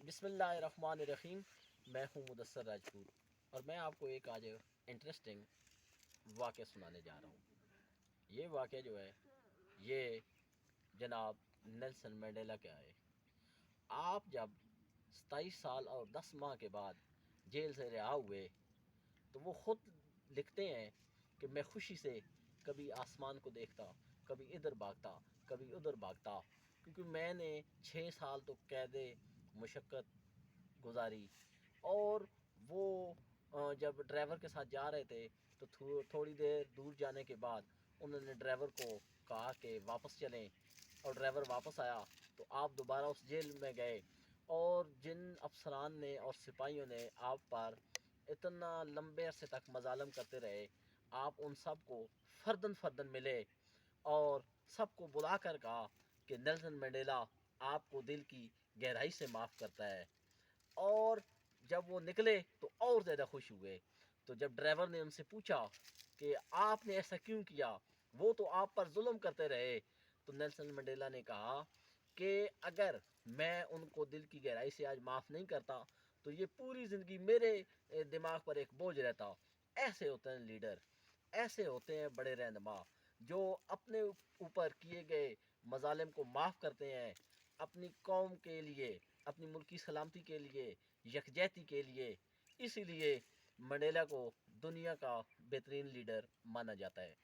بسم اللہ الرحمن الرحیم۔ میں ہوں مدثر راجپور اور میں آپ کو ایک آج انٹرسٹنگ واقعہ سنانے جا رہا ہوں۔ یہ واقعہ جو ہے یہ جناب نیلسن منڈیلا کا ہے۔ آپ جب 27 سال اور 10 ماہ کے بعد جیل سے رہا ہوئے تو وہ خود لکھتے ہیں کہ میں خوشی سے کبھی آسمان کو دیکھتا، کبھی ادھر بھاگتا، کبھی ادھر بھاگتا، کیونکہ میں نے 6 سال تو قید مشقت گزاری۔ اور وہ جب ڈرائیور کے ساتھ جا رہے تھے تو تھوڑی دیر دور جانے کے بعد انہوں نے ڈرائیور کو کہا کہ واپس چلیں، اور ڈرائیور واپس آیا تو آپ دوبارہ اس جیل میں گئے، اور جن افسران نے اور سپاہیوں نے آپ پر اتنا لمبے عرصے تک مظالم کرتے رہے، آپ ان سب کو فردن فردن ملے اور سب کو بلا کر کہا کہ نیلسن منڈیلا آپ کو دل کی گہرائی سے معاف کرتا ہے۔ اور جب وہ نکلے تو اور زیادہ خوش ہوئے۔ تو جب ڈرائیور نے ان سے پوچھا کہ آپ نے ایسا کیوں کیا، وہ تو آپ پر ظلم کرتے رہے، تو نیلسن منڈیلا نے کہا کہ اگر میں ان کو دل کی گہرائی سے آج معاف نہیں کرتا تو یہ پوری زندگی میرے دماغ پر ایک بوجھ رہتا۔ ایسے ہوتے ہیں لیڈر، ایسے ہوتے ہیں بڑے رہنما جو اپنے اوپر کیے گئے مظالم کو معاف کرتے ہیں، اپنی قوم کے لیے، اپنی ملکی سلامتی کے لیے، یکجہتی کے لیے۔ اسی لیے منڈیلا کو دنیا کا بہترین لیڈر مانا جاتا ہے۔